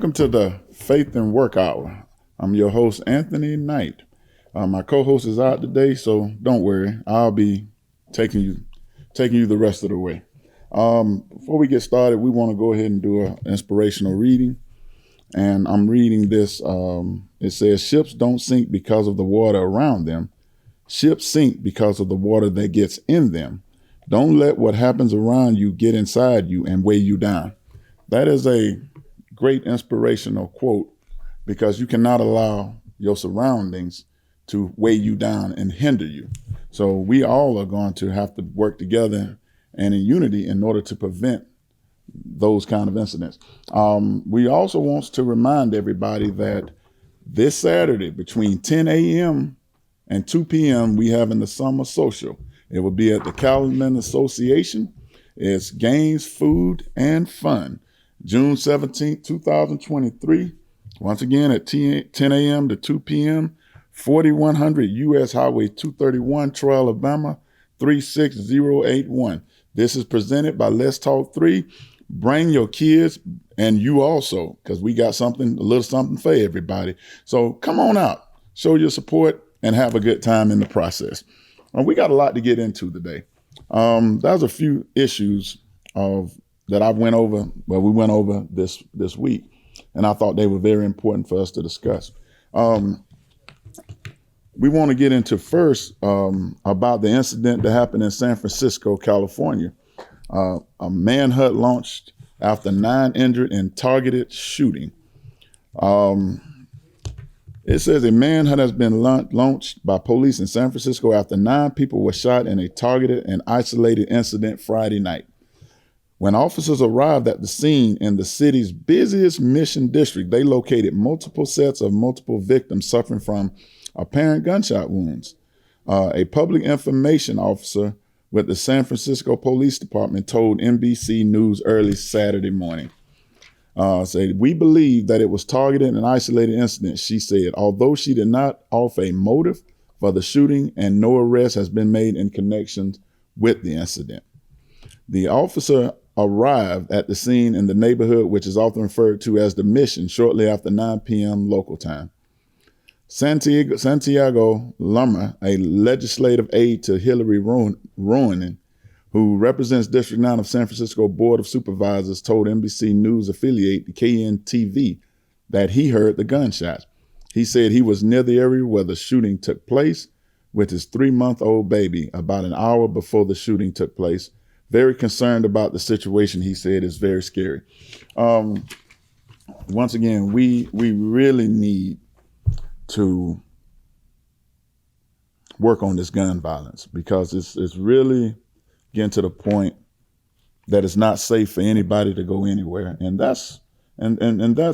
Welcome to the Faith and Work Hour. I'm your host, Anthony Knight. My co-host is out today, so don't worry. I'll be taking you the rest of the way. Before we get started, we want to go ahead and do an inspirational reading. And I'm reading this. It says, ships don't sink because of the water around them. Ships sink because of the water that gets in them. Don't let what happens around you get inside you and weigh you down. That is a great inspirational quote, because you cannot allow your surroundings to weigh you down and hinder you. So we all are going to have to work together and in unity in order to prevent those kind of incidents. We also want to remind everybody that this Saturday between 10 a.m. and 2 p.m. we having the summer social. It will be at the Cattlemen Association. It's games, food, and fun. June 17th, 2023. Once again at 10 a.m. to 2 p.m. 4100 U.S. Highway 231, Troy, Alabama 36081. This is presented by Let's Talk 3. Bring your kids and you also, because we got a little something for everybody. So come on out, show your support, and have a good time in the process. We got a lot to get into today. There's a few issues that we went over this week, and I thought they were very important for us to discuss. We want to get into first about the incident that happened in San Francisco, California. A manhunt launched after 9 injured in targeted shooting. It says a manhunt has been launched by police in San Francisco after 9 people were shot in a targeted and isolated incident Friday night. When officers arrived at the scene in the city's busiest Mission district, they located multiple sets of multiple victims suffering from apparent gunshot wounds. A public information officer with the San Francisco Police Department told NBC News early Saturday morning. Said, we believe that it was targeted and isolated incident, she said, although she did not offer a motive for the shooting and no arrest has been made in connection with the incident. The officer arrived at the scene in the neighborhood, which is often referred to as the Mission, shortly after 9 p.m. local time. Santiago Lummer, a legislative aide to Hillary Ronen, who represents District 9 of San Francisco Board of Supervisors, told NBC News affiliate the KNTV that he heard the gunshots. He said he was near the area where the shooting took place with his 3-month-old baby about an hour before the shooting took place. Very concerned about the situation, he said. It's very scary. Once again, we really need to work on this gun violence, because it's really getting to the point that it's not safe for anybody to go anywhere. And that's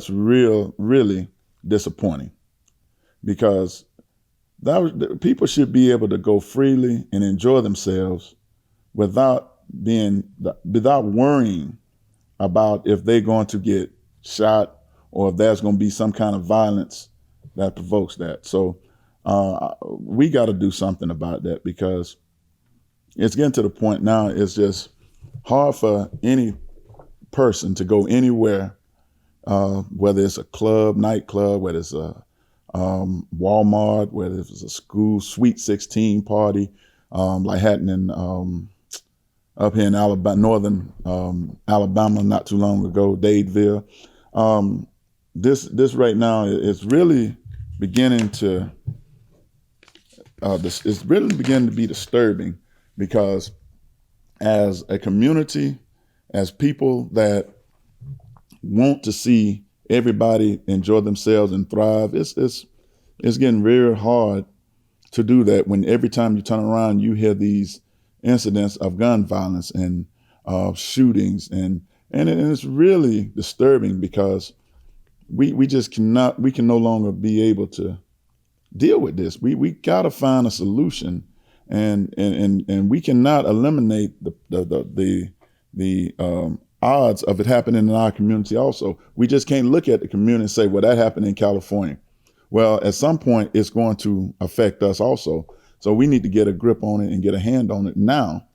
really disappointing, because people should be able to go freely and enjoy themselves without worrying about if they're going to get shot or if there's going to be some kind of violence that provokes that. So we got to do something about that, because it's getting to the point now, it's just hard for any person to go anywhere, whether it's a club, nightclub, whether it's a Walmart, whether it's a school Sweet 16 party, like happening up here in Alabama, northern Alabama, not too long ago, Dadeville. This right now is really beginning to be disturbing, because as a community, as people that want to see everybody enjoy themselves and thrive, it's getting very hard to do that when every time you turn around you hear these incidents of gun violence and shootings, and it's really disturbing, because we can no longer be able to deal with this. We got to find a solution, and we cannot eliminate the odds of it happening in our community. Also, we just can't look at the community and say, well, that happened in California. Well, at some point it's going to affect us also. So we need to get a grip on it and get a hand on it now,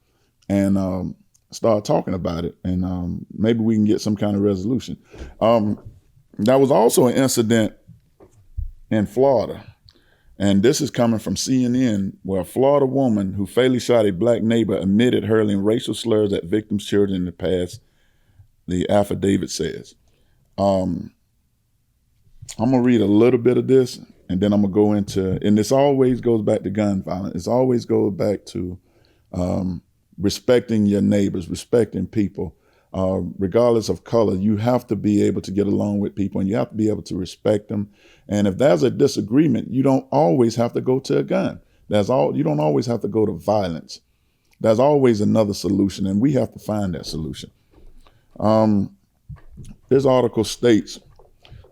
and start talking about it, and maybe we can get some kind of resolution. There was also an incident in Florida, and this is coming from CNN, where a Florida woman who fatally shot a black neighbor admitted hurling racial slurs at victims' children in the past, the affidavit says. I'm going to read a little bit of this, and then I'm going to go into, and this always goes back to gun violence. It always goes back to respecting your neighbors, respecting people. Regardless of color, you have to be able to get along with people, and you have to be able to respect them. And if there's a disagreement, you don't always have to go to a gun. You don't always have to go to violence. There's always another solution, and we have to find that solution. This article states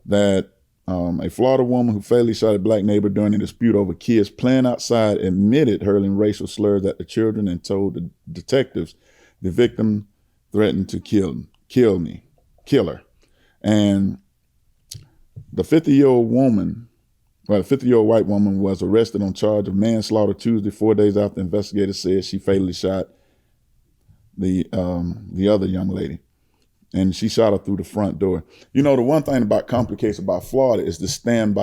that a Florida woman who fatally shot a black neighbor during a dispute over kids playing outside admitted hurling racial slurs at the children and told the detectives the victim threatened to kill her. And the 50-year-old white woman was arrested on charge of manslaughter Tuesday, 4 days after investigators said she fatally shot the other young lady. And she shot her through the front door. You know, the one thing about complicated about Florida is the stand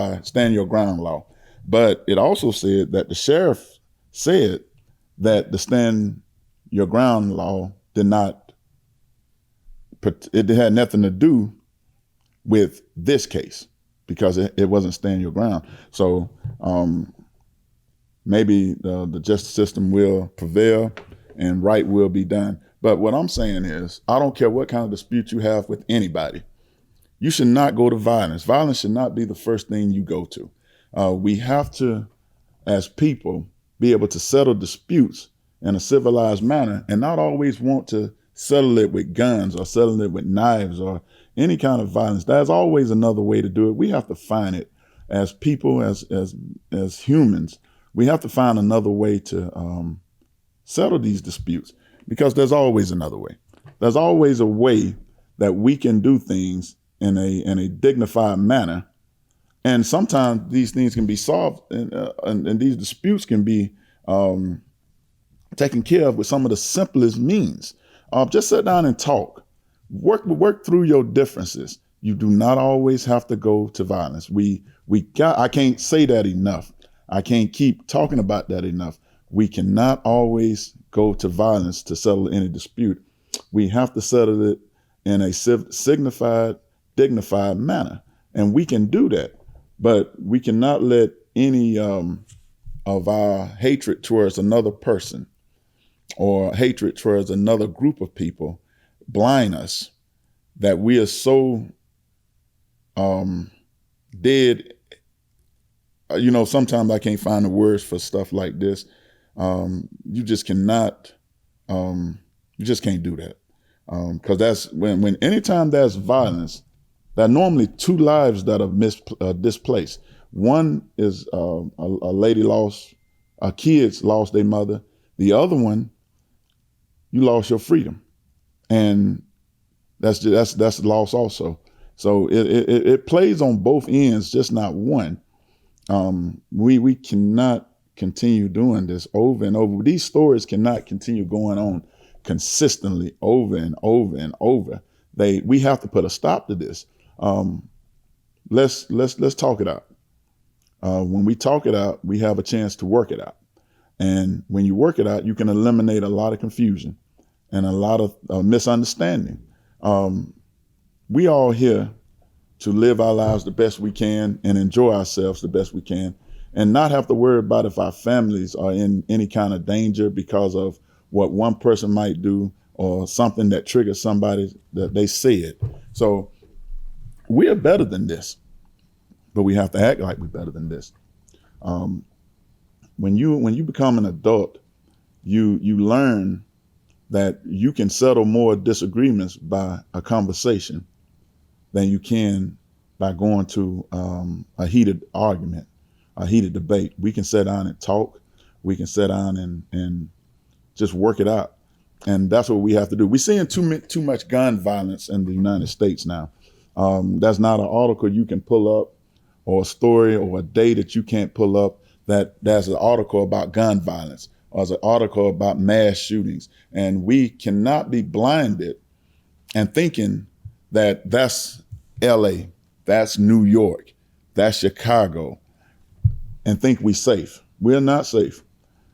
your ground law. But it also said that the sheriff said that the stand your ground law it had nothing to do with this case, because it wasn't stand your ground. So maybe the justice system will prevail and right will be done. But what I'm saying is, I don't care what kind of dispute you have with anybody, you should not go to violence. Violence should not be the first thing you go to. We have to, as people, be able to settle disputes in a civilized manner and not always want to settle it with guns or settle it with knives or any kind of violence. There's always another way to do it. We have to find it as people, as humans. We have to find another way to settle these disputes, because there's always another way. There's always a way that we can do things in a dignified manner. And sometimes these things can be solved and these disputes can be taken care of with some of the simplest means. Just sit down and talk. Work through your differences. You do not always have to go to violence. I can't say that enough. I can't keep talking about that enough. We cannot always go to violence to settle any dispute. We have to settle it in a signified, dignified manner. And we can do that, but we cannot let any of our hatred towards another person or hatred towards another group of people blind us that we are so dead. You know, sometimes I can't find the words for stuff like this. You just cannot, you just can't do that. Because that's when anytime there's violence, there are normally two lives that are displaced. One is kids lost their mother. The other one, you lost your freedom, and that's loss also. So it plays on both ends, just not one. We cannot continue doing this over and over. These stories cannot continue going on consistently over and over and over. We have to put a stop to this. Let's talk it out. When we talk it out, we have a chance to work it out. And when you work it out, you can eliminate a lot of confusion and a lot of misunderstanding. We all here to live our lives the best we can and enjoy ourselves the best we can, and not have to worry about if our families are in any kind of danger because of what one person might do or something that triggers somebody that they said. So we are better than this, but we have to act like we're better than this. When you become an adult, you learn that you can settle more disagreements by a conversation than you can by going to a heated argument, a heated debate. We can sit down and talk. We can sit down and just work it out. And that's what we have to do. We're seeing too much gun violence in the United States now. That's not an article you can pull up or a story or a day that you can't pull up that's an article about gun violence or as an article about mass shootings. And we cannot be blinded and thinking that that's LA That's New York. That's Chicago. And think we safe. We're not safe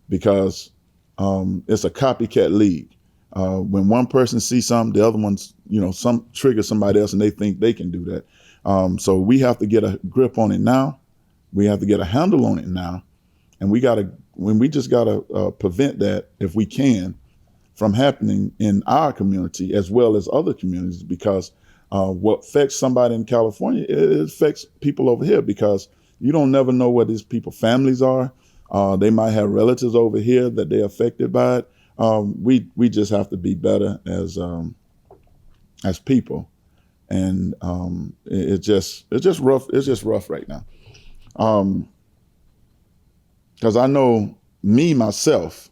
because it's a copycat league. When one person sees something, the other one's, some trigger somebody else and they think they can do that. So we have to get a grip on it now. We have to get a handle on it now. And we just gotta prevent that if we can from happening in our community as well as other communities, because what affects somebody in California, it affects people over here, because you don't never know what these people's families are. They might have relatives over here that they're affected by it. We just have to be better as people, and it's just rough. It's just rough right now, because I know myself.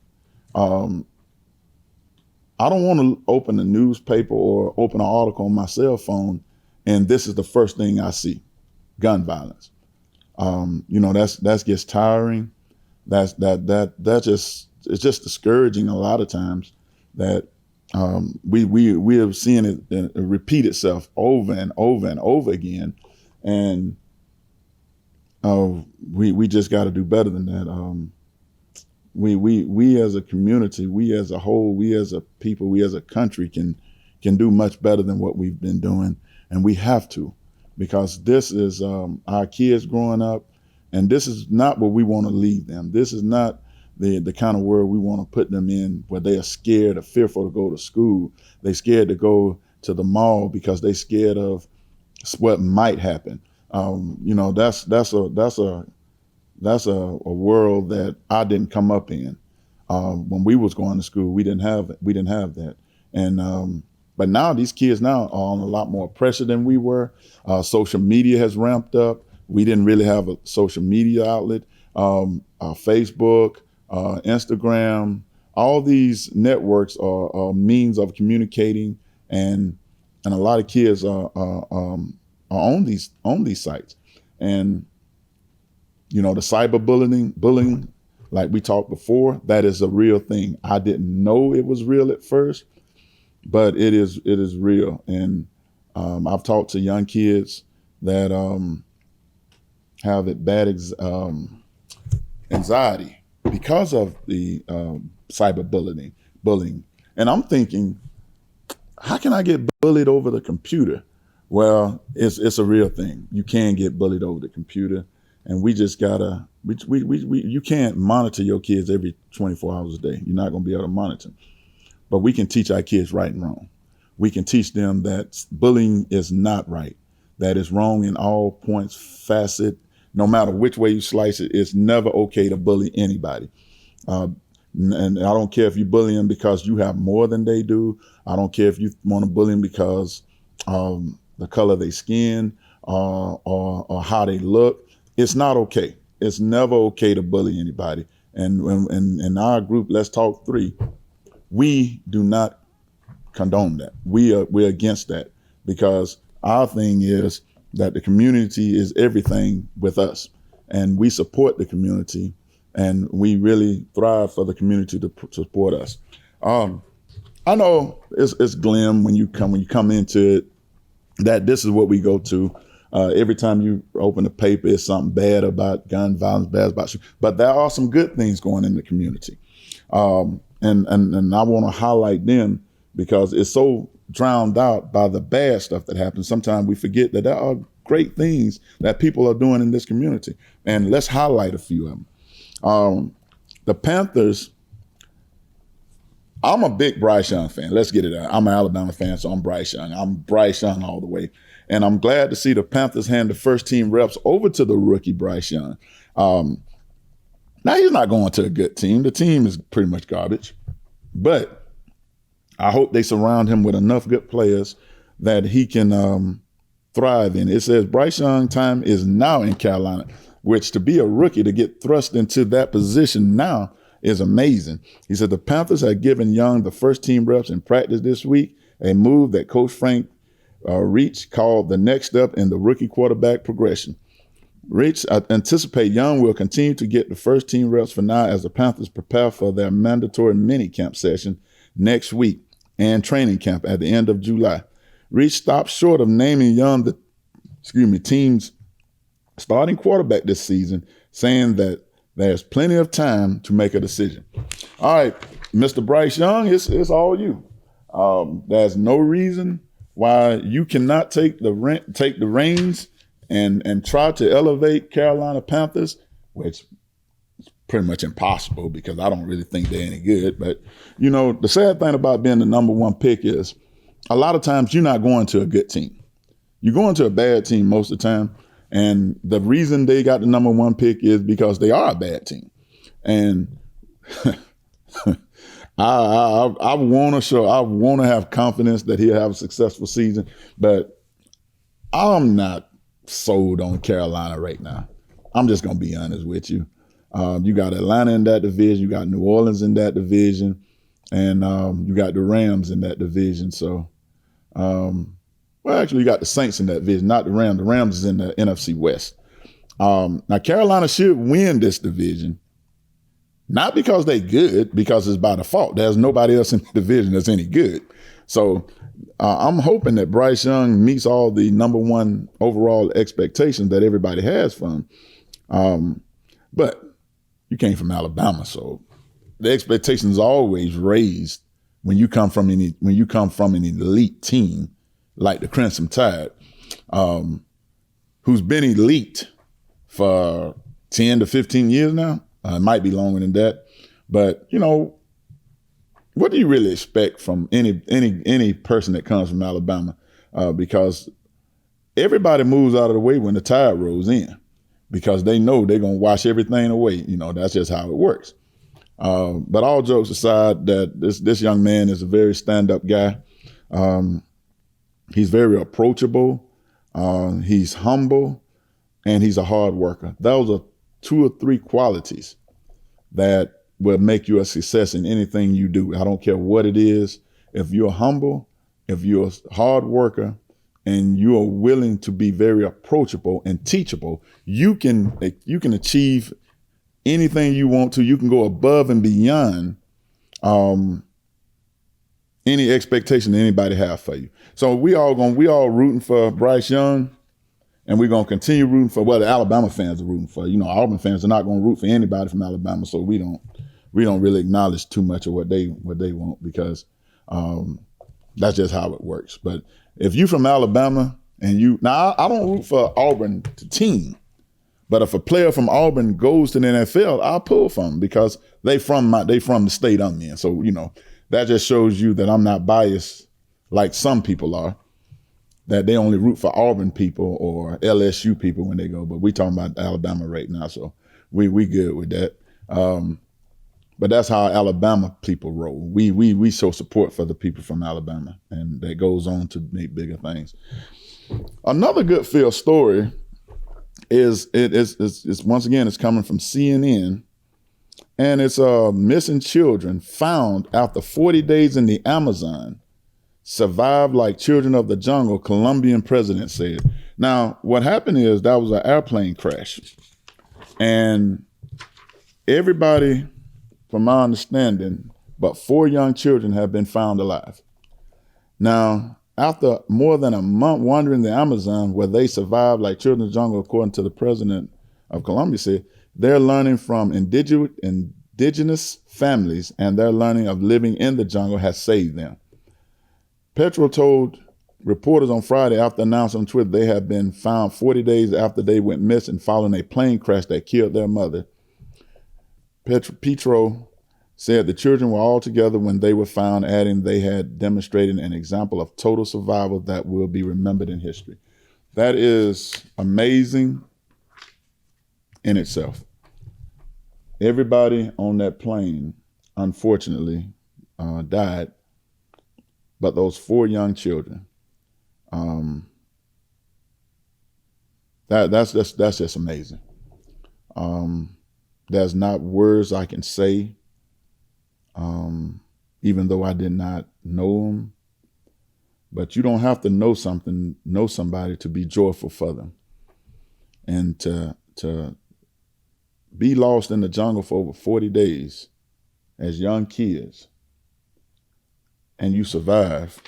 I don't want to open a newspaper or open an article on my cell phone, and this is the first thing I see: gun violence. That gets tiring. It's just discouraging a lot of times that we have seen it repeat itself over and over and over again, and we just got to do better than that. We as a community, we as a whole, we as a people, we as a country can do much better than what we've been doing, and we have to, because this is our kids growing up, and this is not what we want to leave them. This is not the kind of world we want to put them in, where they are scared or fearful to go to school. They're scared to go to the mall because they're scared of what might happen. That's a world that I didn't come up in. When we was going to school, we didn't have that. And but now these kids now are on a lot more pressure than we were. Social media has ramped up. We didn't really have a social media outlet. Facebook, Instagram, all these networks are means of communicating, and a lot of kids are on these sites. And the cyberbullying, like we talked before, that is a real thing. I didn't know it was real at first, but it is real. And I've talked to young kids that have bad anxiety because of the cyberbullying. And I'm thinking, how can I get bullied over the computer? Well, it's a real thing. You can get bullied over the computer. And we just gotta, you can't monitor your kids every 24 hours a day. You're not gonna be able to monitor. But we can teach our kids right and wrong. We can teach them that bullying is not right, that it's wrong in all points, facet, no matter which way you slice it. It's never okay to bully anybody. And I don't care if you bully them because you have more than they do. I don't care if you want to bully them because the color of their skin or how they look. It's not okay. It's never okay to bully anybody. And in our group, Let's Talk 3, we do not condone that. We're against that, because our thing is that the community is everything with us, and we support the community, and we really thrive for the community to support us. I know it's glim when you come into it, that this is what we go to. Every time you open the paper, it's something bad about gun violence, bad about you. But there are some good things going in the community. And I want to highlight them, because it's so drowned out by the bad stuff that happens. Sometimes we forget that there are great things that people are doing in this community. And let's highlight a few of them. The Panthers, I'm a big Bryce Young fan. Let's get it out. I'm an Alabama fan, so I'm Bryce Young. I'm Bryce Young all the way. And I'm glad to see the Panthers hand the first team reps over to the rookie Bryce Young. Now, he's not going to a good team. The team is pretty much garbage. But I hope they surround him with enough good players that he can thrive in. It says Bryce Young time is now in Carolina, which, to be a rookie, to get thrust into that position now is amazing. He said the Panthers have given Young the first team reps in practice this week, a move that Coach Frank Reach called the next step in the rookie quarterback progression. Reach anticipate Young will continue to get the first team reps for now as the Panthers prepare for their mandatory mini-camp session next week and training camp at the end of July. Reach stopped short of naming Young the team's starting quarterback this season, saying that there's plenty of time to make a decision. All right, Mr. Bryce Young, it's all you. There's no reason why you cannot take the reins and try to elevate Carolina Panthers, which is pretty much impossible because I don't really think they're any good. But, the sad thing about being the number one pick is a lot of times you're not going to a good team. You're going to a bad team most of the time. And the reason they got the number one pick is because they are a bad team. And I want to have confidence that he'll have a successful season, but I'm not sold on Carolina right now. I'm just going to be honest with you. You got Atlanta in that division, you got New Orleans in that division, and you got the Rams in that division. So, actually, you got the Saints in that division, not the Rams. The Rams is in the NFC West. Now, Carolina should win this division, not because they're good, because it's by default. There's nobody else in the division that's any good. So I'm hoping that Bryce Young meets all the number one overall expectations that everybody has for him. But you came from Alabama, so the expectations are always raised when you come from an elite team like the Crimson Tide, who's been elite for 10 to 15 years now. It might be longer than that. But, what do you really expect from any person that comes from Alabama? Because everybody moves out of the way when the Tide rolls in because they know they're going to wash everything away. That's just how it works. But all jokes aside, that this young man is a very stand-up guy. He's very approachable. He's humble, and he's a hard worker. Those are 2 or 3 qualities that will make you a success in anything you do. I don't care what it is. If you're humble, if you're a hard worker, and you are willing to be very approachable and teachable, you can achieve anything you want to. You can go above and beyond any expectation that anybody have for you. So we all rooting for Bryce Young, and we're gonna continue rooting for the Alabama fans are rooting for. Auburn fans are not gonna root for anybody from Alabama, so we don't really acknowledge too much of what they want because that's just how it works. But if you from Alabama and I don't root for Auburn to team, but if a player from Auburn goes to the NFL, I'll pull for them because they from the state I'm in. So that just shows you that I'm not biased like some people are, that they only root for Auburn people or LSU people when they go. But we talking about Alabama right now, so we good with that. But that's how Alabama people roll. We show support for the people from Alabama, and that goes on to make bigger things. Another good field story is once again, it's coming from CNN, and it's missing children found after 40 days in the Amazon survived like children of the jungle, Colombian president said. Now, what happened is that was an airplane crash, and everybody, from my understanding, but 4 young children have been found alive. Now, after more than a month wandering the Amazon, where they survived like children of the jungle, according to the president of Colombia, said they're learning from indigenous families, and their learning of living in the jungle has saved them. Petro told reporters on Friday after announcing on Twitter they had been found 40 days after they went missing following a plane crash that killed their mother. Petro said the children were all together when they were found, adding they had demonstrated an example of total survival that will be remembered in history. That is amazing in itself. Everybody on that plane, unfortunately, died, but those 4 young children, that's just amazing. There's not words I can say, even though I did not know them. But you don't have to know somebody to be joyful for them. And to be lost in the jungle for over 40 days as young kids, and you survive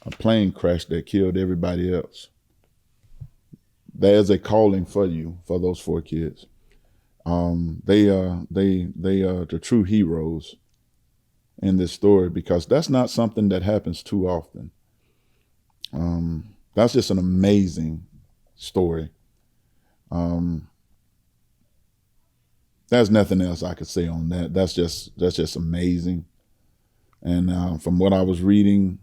a plane crash that killed everybody else. there's a calling for you, for those 4 kids. They are the true heroes in this story, because that's not something that happens too often. That's just an amazing story. There's nothing else I could say on that. That's just amazing. And from what I was reading,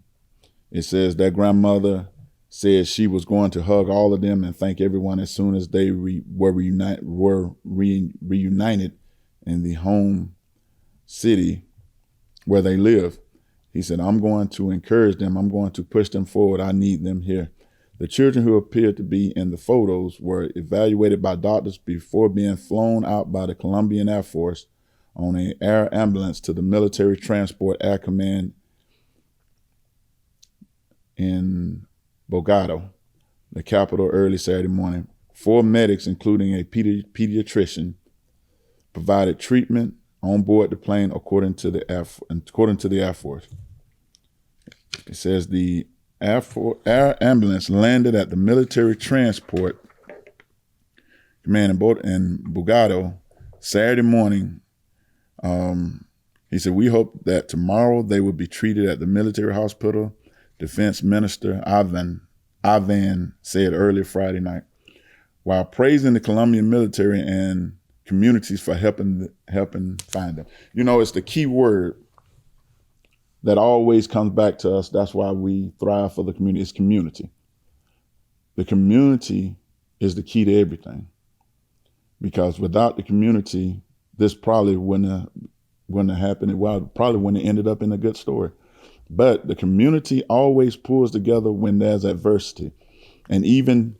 it says that grandmother said she was going to hug all of them and thank everyone as soon as they were reunited in the home city where they live. He said, I'm going to encourage them. I'm going to push them forward. I need them here. The children who appeared to be in the photos were evaluated by doctors before being flown out by the Colombian Air Force on an air ambulance to the Military Transport Air Command in Bogotá, the capital, early Saturday morning. 4 medics, including a pediatrician, provided treatment on board the plane, according to the Air Force. It says the air ambulance landed at the Military Transport Command in Bogotá Saturday morning. He said, we hope that tomorrow they will be treated at the military hospital, Defense Minister Ivan said early Friday night, while praising the Colombian military and communities for helping find them. You know, it's the key word that always comes back to us. That's why we thrive for the community. It's community. The community is the key to everything, because without the community, this probably wouldn't have happened. Well, probably wouldn't have ended up in a good story. But the community always pulls together when there's adversity. And even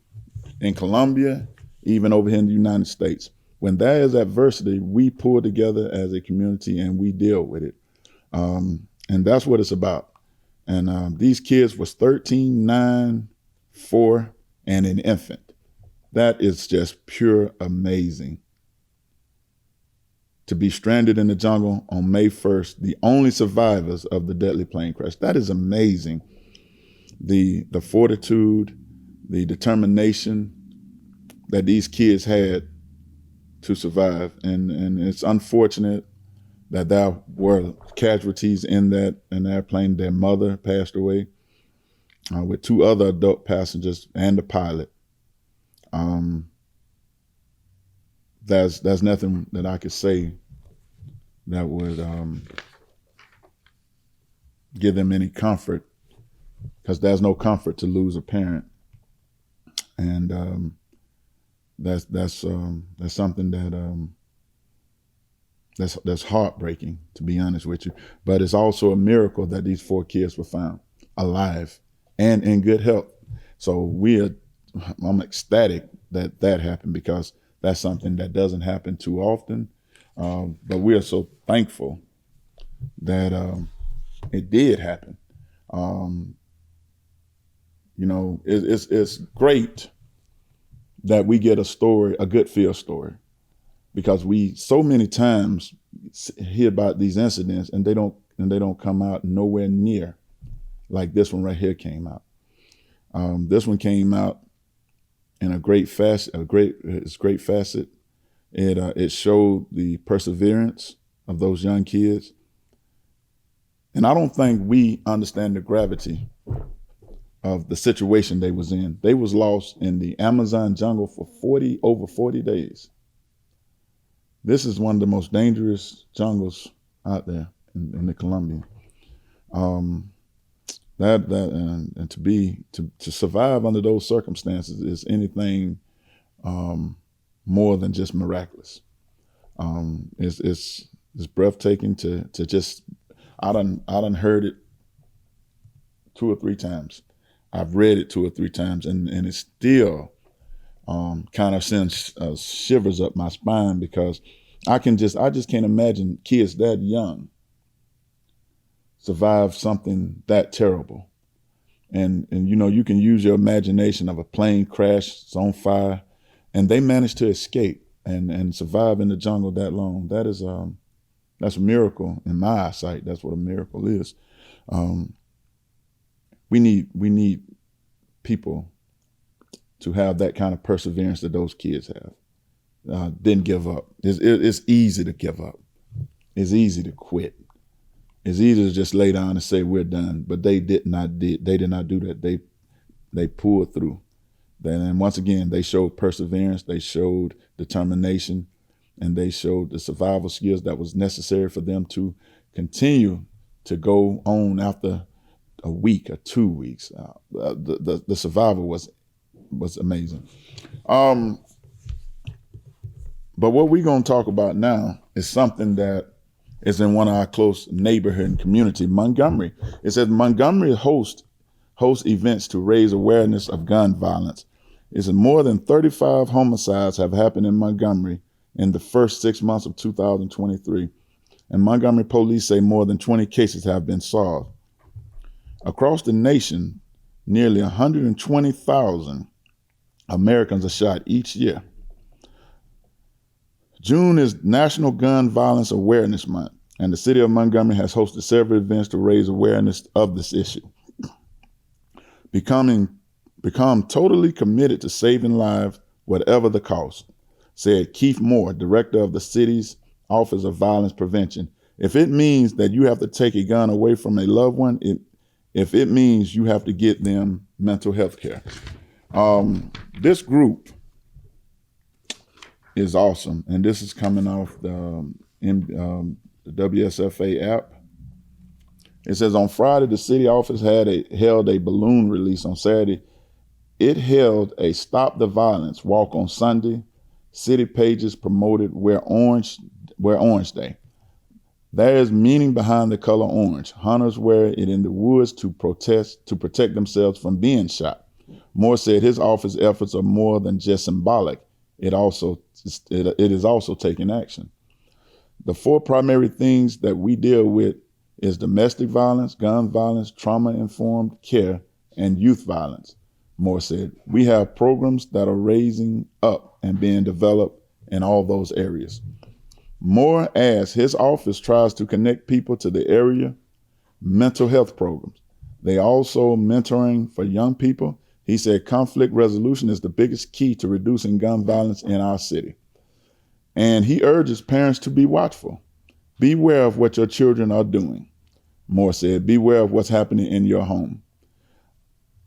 in Colombia, even over here in the United States, when there is adversity, we pull together as a community and we deal with it. And that's what it's about. And these kids was 13, 9, 4, and an infant. That is just pure amazing. To be stranded in the jungle on May 1st, the only survivors of the deadly plane crash. That is amazing. The fortitude, the determination that these kids had to survive. And it's unfortunate that there were casualties in that airplane. Their mother passed away with 2 other adult passengers and the pilot. There's nothing that I could say that would give them any comfort, because there's no comfort to lose a parent. And that's something that's heartbreaking, to be honest with you. But it's also a miracle that these 4 kids were found alive and in good health. So I'm ecstatic that happened, because that's something that doesn't happen too often. But we are so thankful that it did happen. You know, it's great that we get a good field story, because we so many times hear about these incidents and they don't come out nowhere near like this one right here came out. This one came out in a great facet. It showed the perseverance of those young kids. And I don't think we understand the gravity of the situation they was in. They was lost in the Amazon jungle for over 40 days. This is one of the most dangerous jungles out there in the Colombia. And to survive under those circumstances is anything more than just miraculous. It's breathtaking to just. I done heard it 2 or 3 times. I've read it 2 or 3 times, and it still kind of sends shivers up my spine, because I just can't imagine kids that young survive something that terrible. And you know, you can use your imagination of a plane crash, it's on fire, and they managed to escape and survive in the jungle that long. That's a miracle in my eyesight. That's what a miracle is. We need people to have that kind of perseverance that those kids have. Didn't give up. It's easy to give up. It's easy to quit. It's easy to just lay down and say we're done. But they did not do that. They pulled through. And once again, they showed perseverance. They showed determination, and they showed the survival skills that was necessary for them to continue to go on after a week or 2 weeks. The survival was amazing. But what we're going to talk about now is something that is in one of our close neighborhood and community, Montgomery. It says Montgomery hosts events to raise awareness of gun violence. It says more than 35 homicides have happened in Montgomery in the first 6 months of 2023. And Montgomery police say more than 20 cases have been solved. Across the nation, nearly 120,000 Americans are shot each year. June is National Gun Violence Awareness Month, and the city of Montgomery has hosted several events to raise awareness of this issue. Become totally committed to saving lives, whatever the cost, said Keith Moore, director of the city's Office of Violence Prevention. If it means that you have to take a gun away from a loved one, if it means you have to get them mental health care. This group is awesome, and this is coming off the WSFA app. It says on Friday, the city office held a balloon release. On Saturday, it held a Stop the Violence walk. On Sunday, city pages promoted Wear Orange Day. There is meaning behind the color orange. Hunters wear it in the woods to protect themselves from being shot. Moore said his office efforts are more than just symbolic. It is also taking action. The 4 primary things that we deal with is domestic violence, gun violence, trauma-informed care, and youth violence. Moore said, we have programs that are raising up and being developed in all those areas. Moore adds his office tries to connect people to the area mental health programs. They also mentoring for young people. He said conflict resolution is the biggest key to reducing gun violence in our city. And he urges parents to be watchful. Beware of what your children are doing. Moore said, beware of what's happening in your home.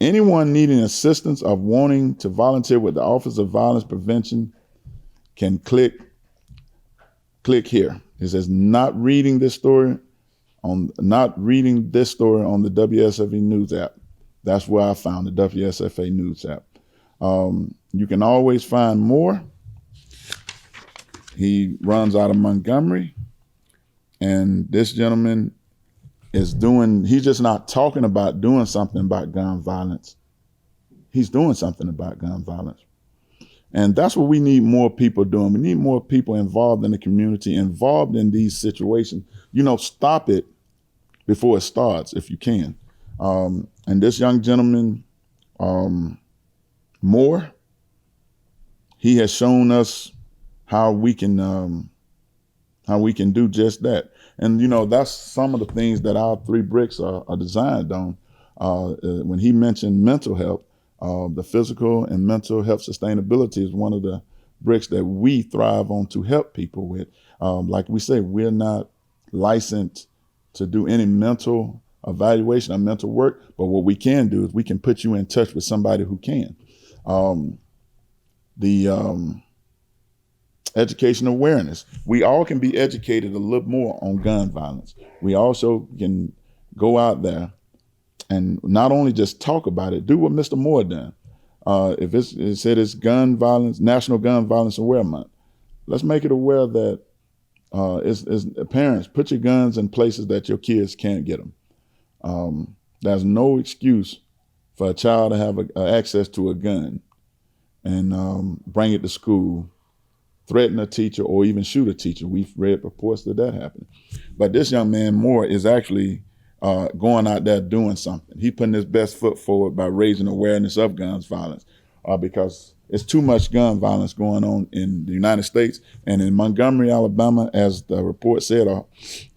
Anyone needing assistance or wanting to volunteer with the Office of Violence Prevention can click here. It says not reading this story on the WSFA News app. That's where I found the WSFA News app. You can always find more. He runs out of Montgomery, and this gentleman he's just not talking about doing something about gun violence. He's doing something about gun violence. And that's what we need more people doing. We need more people involved in the community, involved in these situations. Stop it before it starts if you can. And this young gentleman, Moore, he has shown us how we can do just that. And that's some of the things that our 3 bricks are designed on. When he mentioned mental health, the physical and mental health sustainability is one of the bricks that we thrive on to help people with. Like we say, we're not licensed to do any mental evaluation or mental work, but what we can do is we can put you in touch with somebody who can. Education awareness. We all can be educated a little more on gun violence. We also can go out there and not only just talk about it, do what Mr. Moore done. If it said it's gun violence, National Gun Violence Aware Month, let's make it aware that it's parents, put your guns in places that your kids can't get them. There's no excuse for a child to have access to a gun and bring it to school, threaten a teacher, or even shoot a teacher. We've read reports that happened. But this young man, Moore, is actually going out there doing something. He putting his best foot forward by raising awareness of guns violence because it's too much gun violence going on in the United States. And in Montgomery, Alabama, as the report said,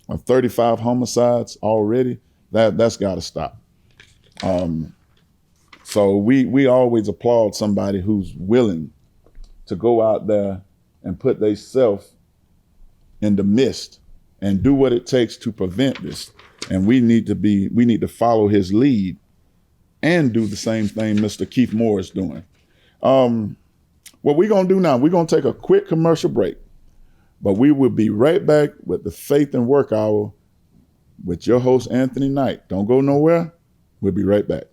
35 homicides already. That's got to stop. So we always applaud somebody who's willing to go out there and put themselves in the midst and do what it takes to prevent this. And we need to follow his lead and do the same thing Mr. Keith Moore is doing. What we're gonna do now, we're gonna take a quick commercial break, but we will be right back with the Faith and Work Hour with your host, Anthony Knight. Don't go nowhere. We'll be right back.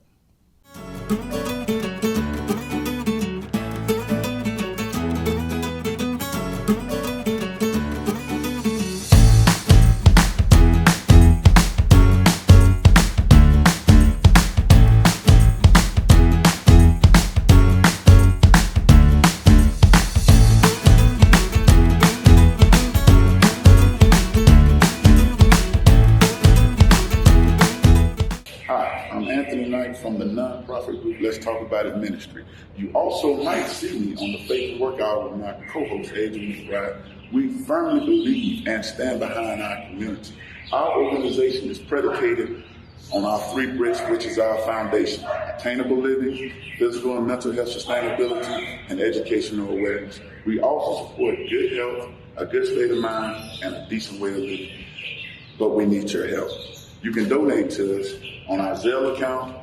From the nonprofit group Let's Talk About It Ministry. You also might see me on the Faith and Work Hour with my co-host, Adrian McBride. We firmly believe and stand behind our community. Our organization is predicated on our 3 bricks, which is our foundation: attainable living, physical and mental health sustainability, and educational awareness. We also support good health, a good state of mind, and a decent way of living. But we need your help. You can donate to us on our Zelle account,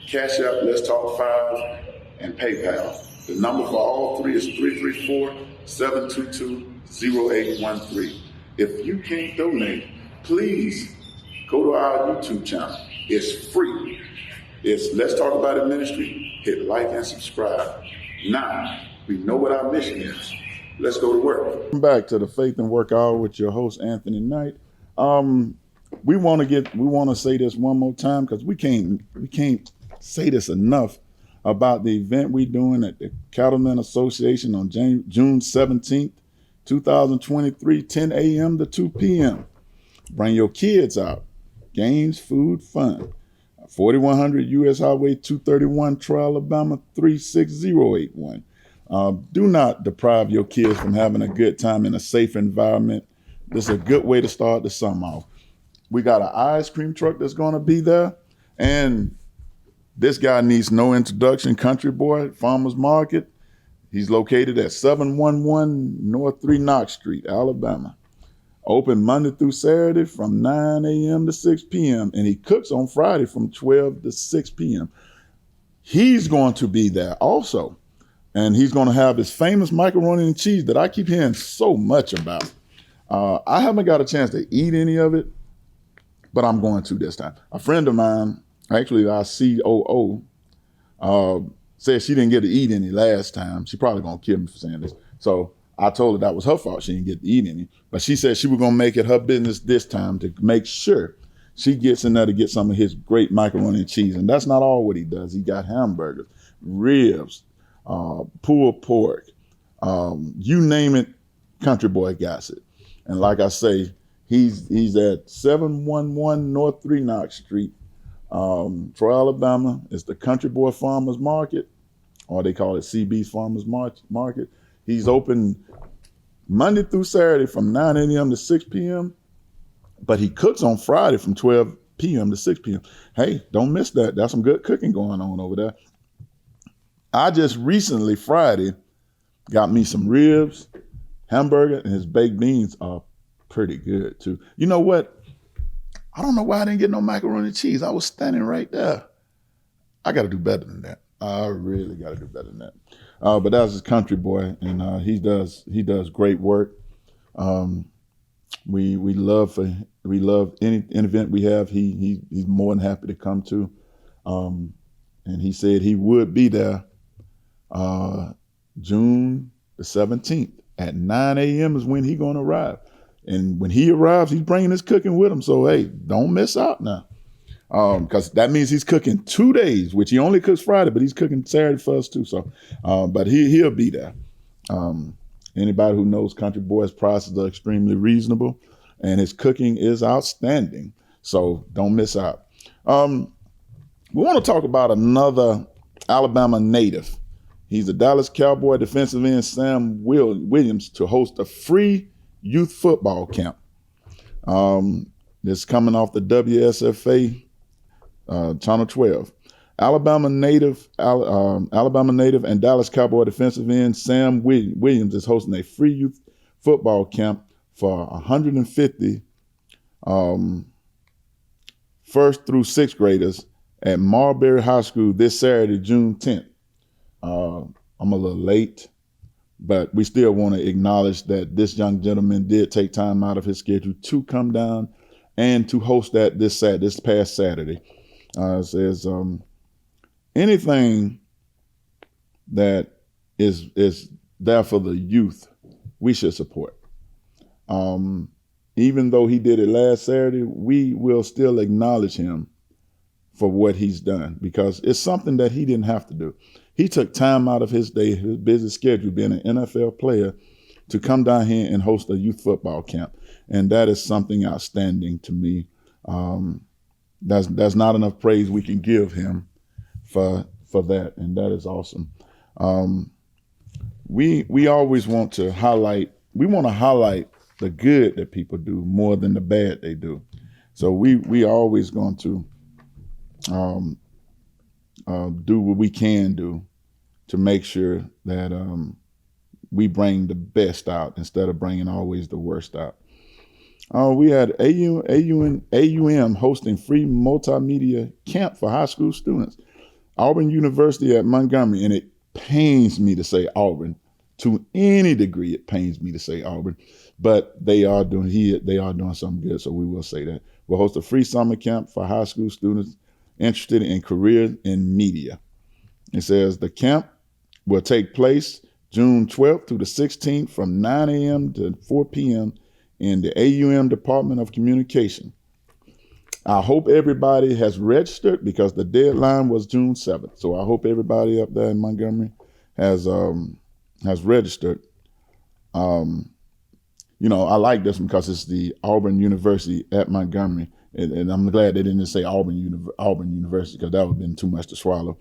Cash App, Let's Talk 5, and PayPal. The number for all 3 is 334-722-0813. If you can't donate, please go to our YouTube channel. It's free. It's Let's Talk About It Ministry. Hit like and subscribe. Now, we know what our mission is. Let's go to work. Welcome back to the Faith and Work Hour with your host, Anthony Knight. We want to say this one more time because we can't say this enough about the event we're doing at the Cattlemen Association on June 17th, 2023, 10 a.m. to 2 p.m. Bring your kids out. Games, food, fun. 4100 U.S. Highway 231, Troy, Alabama 36081. Do not deprive your kids from having a good time in a safe environment. This is a good way to start the summer off. We got an ice cream truck that's going to be there. And this guy needs no introduction. Country Boy Farmers Market. He's located at 711 North 3 Knox Street, Alabama. Open Monday through Saturday from 9 a.m. to 6 p.m. And he cooks on Friday from 12 to 6 p.m. He's going to be there also. And he's going to have his famous macaroni and cheese that I keep hearing so much about. I haven't got a chance to eat any of it, but I'm going to this time. A friend of mine, actually our COO, said she didn't get to eat any last time. She probably gonna kill me for saying this. So I told her that was her fault. She didn't get to eat any. But she said she was gonna make it her business this time to make sure she gets in there to get some of his great macaroni and cheese. And that's not all what he does. He got hamburgers, ribs, pulled pork, you name it, Country Boy got it. And like I say, he's at 711 North 3 Knox Street, Troy, Alabama. It's the Country Boy Farmers Market, or they call it CB's Farmers Market. He's open Monday through Saturday from 9 a.m. to 6 p.m., but he cooks on Friday from 12 p.m. to 6 p.m. Hey, don't miss that. There's some good cooking going on over there. I just recently, Friday, got me some ribs, hamburger, and his baked beans are pretty good too. You know what? I don't know why I didn't get no macaroni and cheese. I was standing right there. I got to do better than that. I really got to do better than that. But that's his Country Boy, and he does great work. We love any event we have. He's more than happy to come to, and he said he would be there June the 17th at 9 a.m. is when he's going to arrive. And when he arrives, he's bringing his cooking with him. So, hey, don't miss out now. Because that means he's cooking 2 days, which he only cooks Friday, but he's cooking Saturday for us too. So, but he'll be there. Anybody who knows Country Boy's prices are extremely reasonable, and his cooking is outstanding. So don't miss out. We want to talk about another Alabama native. He's a Dallas Cowboy defensive end, Sam Williams, to host a free youth football camp. This coming off the WSFA, Channel 12. Alabama native and Dallas Cowboy defensive end Sam Williams is hosting a free youth football camp for 150 first through sixth graders at Marbury High School this Saturday, June 10th. I'm a little late, but we still want to acknowledge that this young gentleman did take time out of his schedule to come down and to host that this past Saturday. It says anything that is there for the youth, we should support. Even though he did it last Saturday, we will still acknowledge him for what he's done, because it's something that he didn't have to do. He took time out of his day, his busy schedule, being an NFL player, to come down here and host a youth football camp. And that is something outstanding to me. That's not enough praise we can give him for that, and that is awesome. We always want to highlight the good that people do more than the bad they do. So we always going to do what we can do to make sure that we bring the best out instead of bringing always the worst out. We had AUM hosting free multimedia camp for high school students. Auburn University at Montgomery, and it pains me to say Auburn. To any degree, it pains me to say Auburn, but they are doing something good, so we will say that. We'll host a free summer camp for high school students interested in careers in media. It says the camp will take place June 12th through the 16th from 9 a.m. to 4 p.m. in the AUM Department of Communication. I hope everybody has registered, because the deadline was June 7th. So I hope everybody up there in Montgomery has registered. I like this one because it's the Auburn University at Montgomery. And I'm glad they didn't say Auburn University, because that would have been too much to swallow.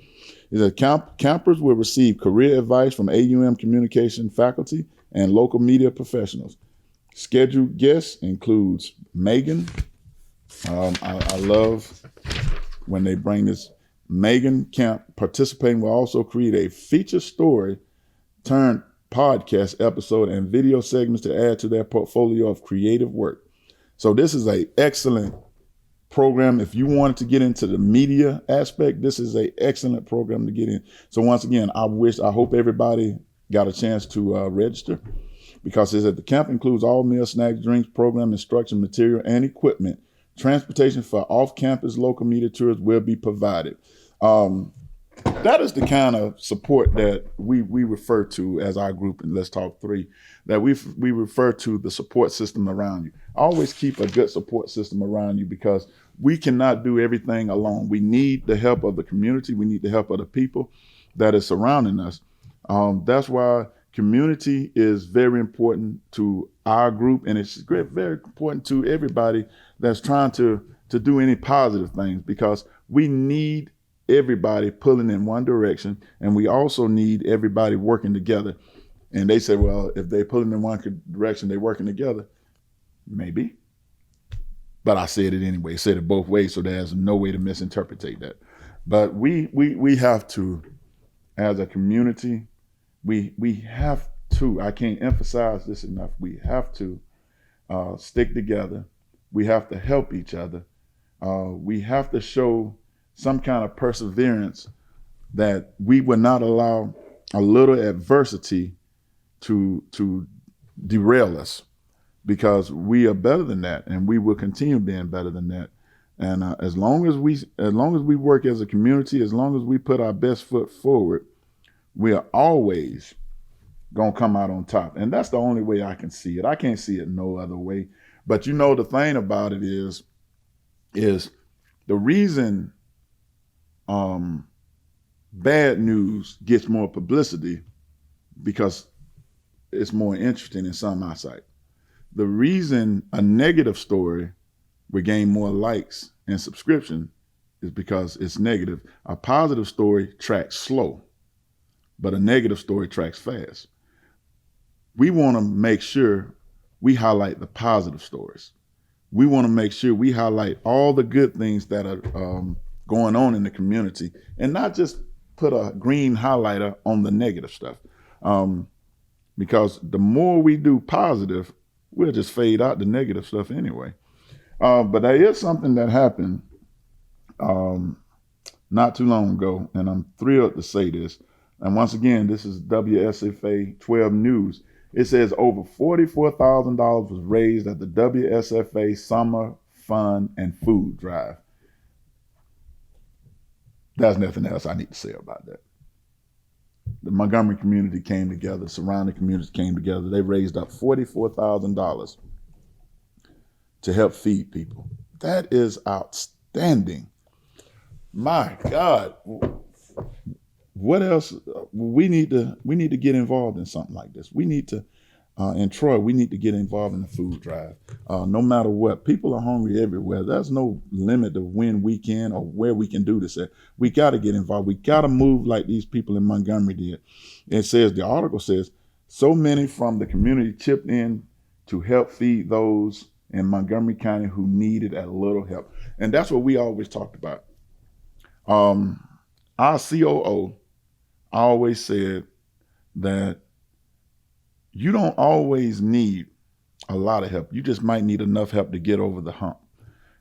It says campers will receive career advice from AUM communication faculty and local media professionals. Scheduled guests includes Megan. I love when they bring this. Megan Camp participating will also create a feature story turned podcast episode and video segments to add to their portfolio of creative work. So this is an excellent program. If you wanted to get into the media aspect, this is an excellent program to get in. So once again, I hope everybody got a chance to register, because it says the camp includes all meal, snacks, drinks, program, instruction, material, and equipment. Transportation for off-campus local media tours will be provided. That is the kind of support that we refer to as our group in Let's Talk 3, that we refer to the support system around you. Always keep a good support system around you, because we cannot do everything alone. We need the help of the community. We need the help of the people that is surrounding us. That's why community is very important to our group, and it's very important to everybody that's trying to do any positive things, because we need everybody pulling in one direction, and we also need everybody working together. And they say, well, if they're pulling in one direction, they're working together. Maybe. But I said it anyway, said it both ways, so there's no way to misinterpret that. But we have to, as a community, we have to, I can't emphasize this enough, we have to stick together. We have to help each other. We have to show some kind of perseverance, that we will not allow a little adversity to derail us, because we are better than that, and we will continue being better than that. And as long as we work as a community, as long as we put our best foot forward, we are always gonna come out on top. And that's the only way I can see it. I can't see it no other way. But the thing about it is the reason bad news gets more publicity, because it's more interesting in some eyesight. The reason a negative story will gain more likes and subscription is because it's negative. A positive story tracks slow, but a negative story tracks fast. We want to make sure we highlight the positive stories. We want to make sure we highlight all the good things that are going on in the community and not just put a green highlighter on the negative stuff. Because the more we do positive, we'll just fade out the negative stuff anyway. But there is something that happened not too long ago, and I'm thrilled to say this. And once again, this is WSFA 12 News. It says over $44,000 was raised at the WSFA Summer Fun and Food Drive. There's nothing else I need to say about that. The Montgomery community came together, surrounding communities came together. They raised up $44,000 to help feed people. That is outstanding. My God, what else? We need to get involved in something like this. We need to, in Troy, we need to get involved in the food drive. No matter what, people are hungry everywhere. There's no limit to when we can or where we can do this at. We got to get involved. We got to move like these people in Montgomery did. It says, the article says, so many from the community chipped in to help feed those in Montgomery County who needed a little help. And that's what we always talked about. Our COO always said that you don't always need a lot of help. You just might need enough help to get over the hump.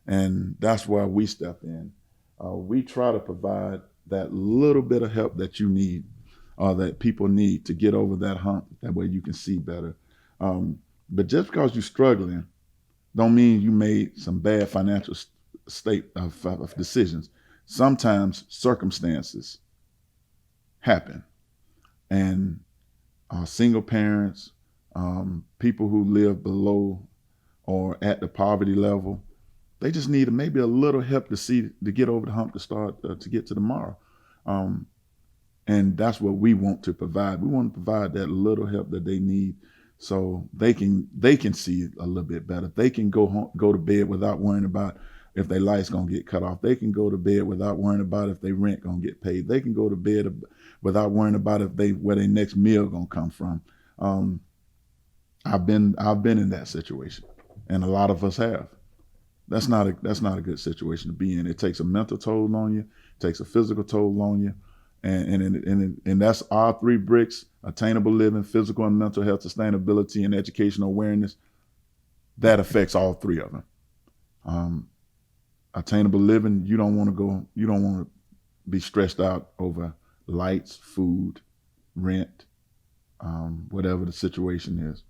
And that's why we step in. We try to provide that little bit of help that you need, that people need to get over that hump. That way you can see better. But just because you're struggling don't mean you made some bad financial state of decisions. Sometimes circumstances happen, and single parents, people who live below or at the poverty level, they just need maybe a little help to get over the hump to start to get to tomorrow. And that's what we want to provide. We want to provide that little help that they need, so they can see a little bit better. They can go to bed without worrying about if their light's gonna get cut off. They can go to bed without worrying about if their rent gonna get paid. They can go to bed without worrying about where their next meal gonna come from. I've been in that situation, and a lot of us have. That's not a good situation to be in. It takes a mental toll on you, it takes a physical toll on you, and that's our three bricks: attainable living, physical and mental health, sustainability, and educational awareness. That affects all three of them. Attainable living, you don't want to be stressed out over lights, food, rent, whatever the situation is.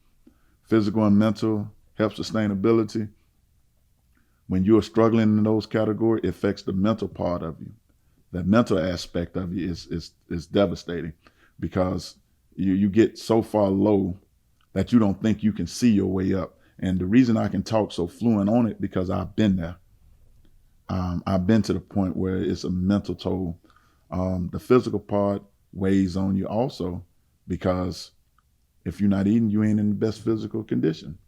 Physical and mental health, sustainability, when you're struggling in those categories, it affects the mental part of you. The mental aspect of you is devastating, because you get so far low that you don't think you can see your way up. And the reason I can talk so fluent on it, because I've been there. I've been to the point where it's a mental toll. The physical part weighs on you also, because if you're not eating, you ain't in the best physical condition.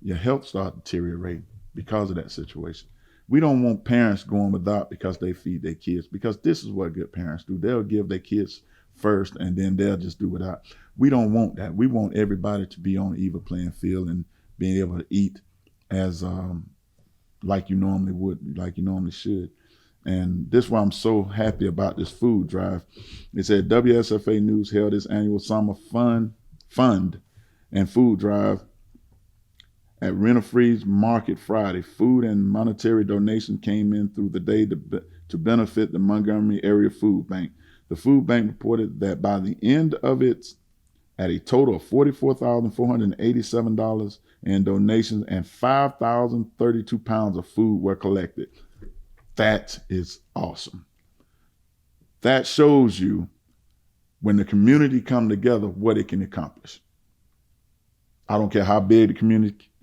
Your health starts deteriorating because of that situation. We don't want parents going without because they feed their kids, because this is what good parents do. They'll give their kids first, and then they'll just do without. We don't want that. We want everybody to be on an even playing field and being able to eat as like you normally would, like you normally should. And this is why I'm so happy about this food drive. It said WSFA News held its annual summer fund and food drive at Renfrew's Market Friday. Food and monetary donation came in through the day to benefit the Montgomery Area Food Bank. The food bank reported that by the end of its at a total of $44,487 in donations, and 5,032 pounds of food were collected. That is awesome. That shows you when the community come together, what it can accomplish. I don't care how big the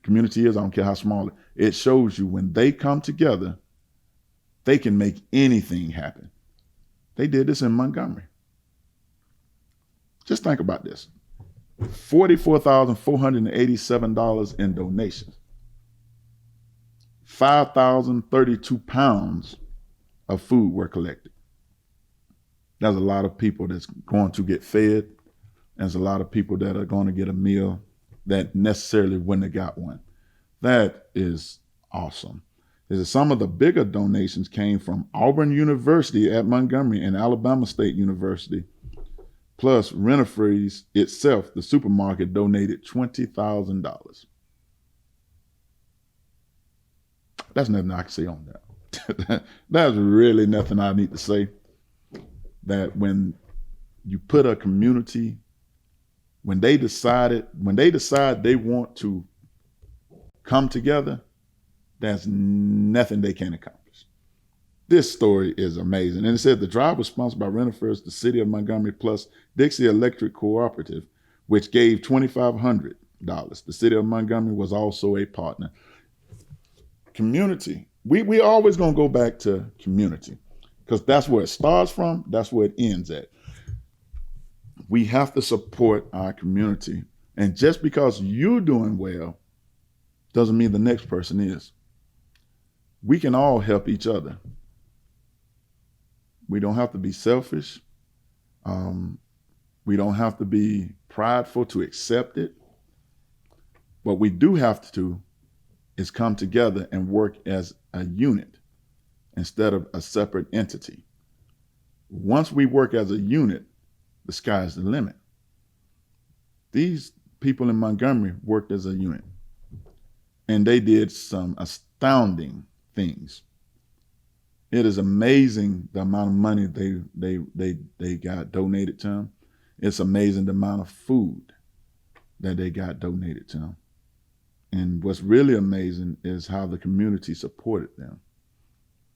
community is. I don't care how small it is. It shows you when they come together, they can make anything happen. They did this in Montgomery. Just think about this. $44,487 in donations. 5,032 pounds of food were collected. There's a lot of people that's going to get fed. There's a lot of people that are going to get a meal that necessarily wouldn't have got one. That is awesome. Is that some of the bigger donations came from Auburn University at Montgomery and Alabama State University. Plus, Renfree's itself, the supermarket, donated $20,000. That's nothing I can say on that. That's really nothing I need to say. That when you put a community, when they decide they want to come together, there's nothing they can't accomplish. This story is amazing. And it said the drive was sponsored by Renfree's, the City of Montgomery, plus Dixie Electric Cooperative, which gave $2,500. The City of Montgomery was also a partner. Community. We always going to go back to community because that's where it starts from. That's where it ends at. We have to support our community. And just because you're doing well doesn't mean the next person is. We can all help each other. We don't have to be selfish. We don't have to be prideful to accept it. What we do have to do is come together and work as a unit instead of a separate entity. Once we work as a unit, the sky's the limit. These people in Montgomery worked as a unit, and they did some astounding things. It is amazing the amount of money they got donated to them. It's amazing the amount of food that they got donated to them. And what's really amazing is how the community supported them.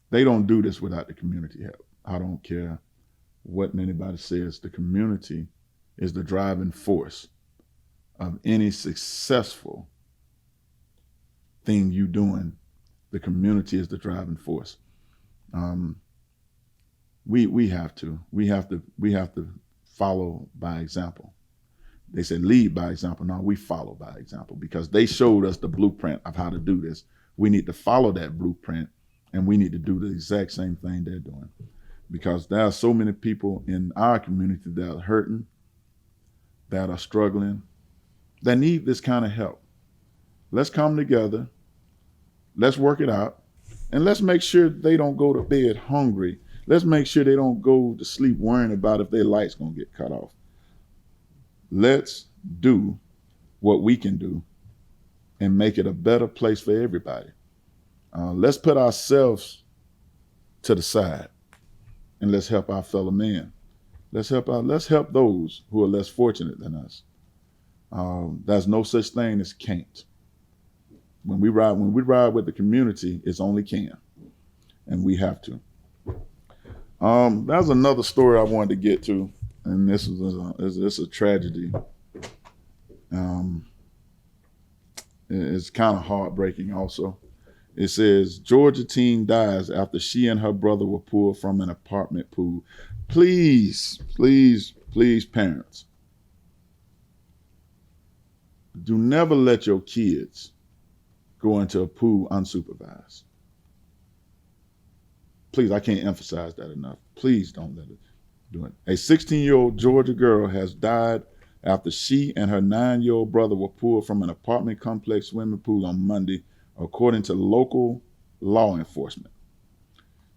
They don't do this without the community help. I don't care what anybody says. The community is the driving force of any successful thing you doing. The community is the driving force. We have to follow by example. They said lead by example. No, we follow by example because they showed us the blueprint of how to do this. We need to follow that blueprint, and we need to do the exact same thing they're doing, because there are so many people in our community that are hurting, that are struggling, that need this kind of help. Let's come together. Let's work it out. And let's make sure they don't go to bed hungry. Let's make sure they don't go to sleep worrying about if their light's going to get cut off. Let's do what we can do and make it a better place for everybody. Let's put ourselves to the side and let's help our fellow man. Let's help those who are less fortunate than us. There's no such thing as can't. When we ride with the community, it's only can, and we have to. That's another story I wanted to get to, and this is a tragedy. It's kind of heartbreaking also. It says, Georgia teen dies after she and her brother were pulled from an apartment pool. Please, please, please, parents, do never let your kids go into a pool unsupervised. Please, I can't emphasize that enough. Please don't let it do it. A 16-year-old Georgia girl has died after she and her 9-year-old brother were pulled from an apartment complex swimming pool on Monday, according to local law enforcement.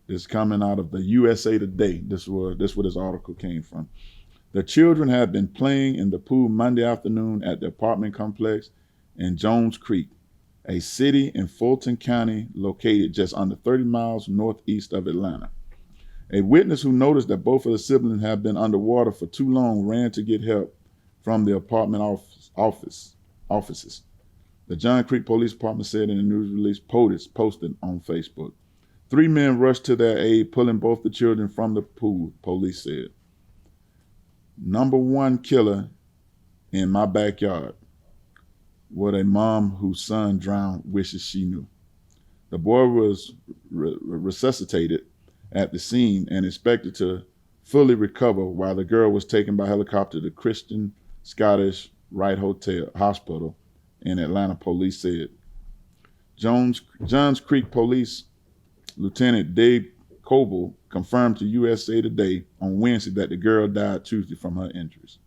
This coming out of the USA Today. This where this article came from. The children had been playing in the pool Monday afternoon at the apartment complex in Jones Creek, a city in Fulton County located just under 30 miles northeast of Atlanta. A witness who noticed that both of the siblings had been underwater for too long ran to get help from the apartment offices. The John Creek Police Department said in a news release posted on Facebook. 3 men rushed to their aid, pulling both the children from the pool, police said. Number one killer in my backyard. What a mom whose son drowned wishes she knew. The boy was resuscitated at the scene and expected to fully recover while the girl was taken by helicopter to Christian Scottish Rite Hospital in Atlanta, police said. Johns Creek Police Lieutenant Dave Coble confirmed to USA Today on Wednesday that the girl died Tuesday from her injuries.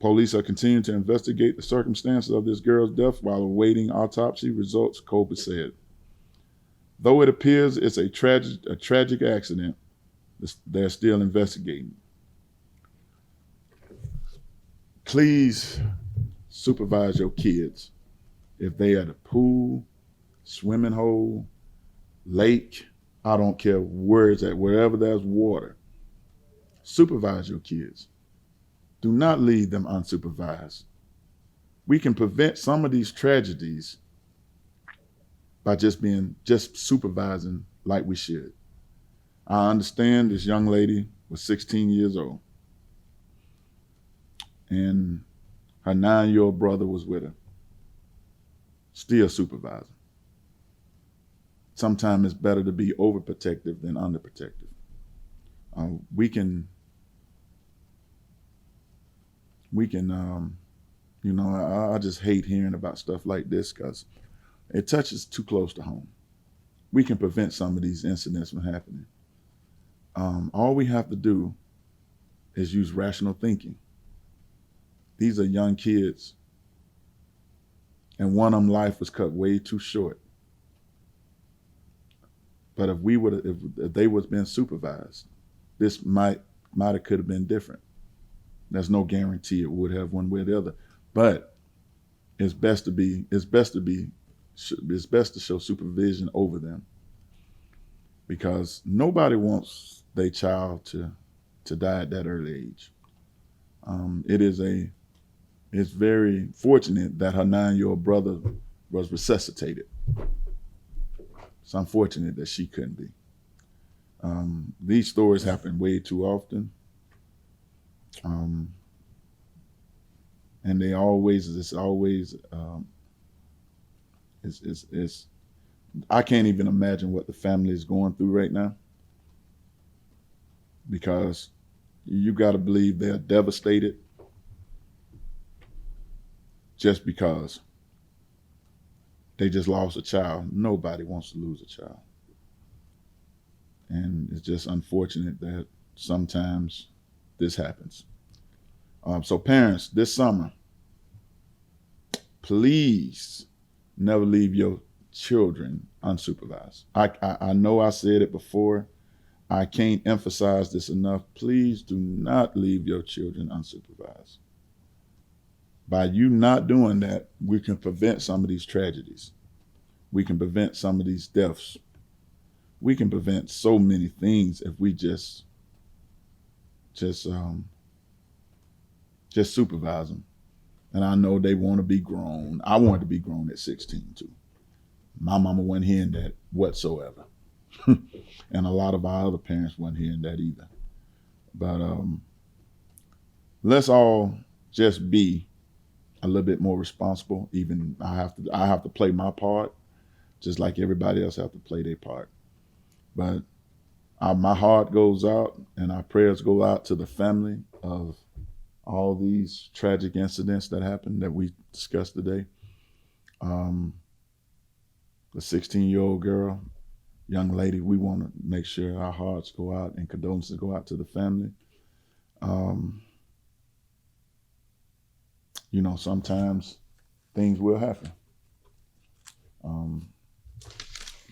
Police are continuing to investigate the circumstances of this girl's death while awaiting autopsy results, Coble said. Though it appears it's a tragic accident, they're still investigating. Please supervise your kids. If they at a pool, swimming hole, lake, I don't care where it's at, wherever there's water, supervise your kids. Do not leave them unsupervised. We can prevent some of these tragedies by just supervising like we should. I understand this young lady was 16 years old and her 9-year-old brother was with her, still supervising. Sometimes it's better to be overprotective than underprotective. We can, I just hate hearing about stuff like this because it touches too close to home. We can prevent some of these incidents from happening. All we have to do is use rational thinking. These are young kids, and one of them life was cut way too short. But if they was being supervised, this might have could have been different. There's no guarantee it would have one way or the other, but it's best to show supervision over them, because nobody wants their child to die at that early age. It's very fortunate that her 9-year-old brother was resuscitated. It's unfortunate that she couldn't be. These stories happen way too often. And I can't even imagine what the family is going through right now, because you got to believe they're devastated just because they just lost a child. Nobody wants to lose a child. And it's just unfortunate that sometimes this happens. So parents, this summer, please never leave your children unsupervised. I know I said it before. I can't emphasize this enough. Please do not leave your children unsupervised. By you not doing that, we can prevent some of these tragedies. We can prevent some of these deaths. We can prevent so many things if we just supervise them. And I know they want to be grown. I wanted to be grown at 16 too. My mama wasn't hearing that whatsoever. And a lot of our other parents weren't hearing that either. But let's all just be a little bit more responsible. Even I have to play my part, just like everybody else have to play their part. But my heart goes out and our prayers go out to the family of all these tragic incidents that happened that we discussed today. The 16-year-old girl, young lady, we want to make sure our hearts go out and condolences go out to the family. Sometimes things will happen.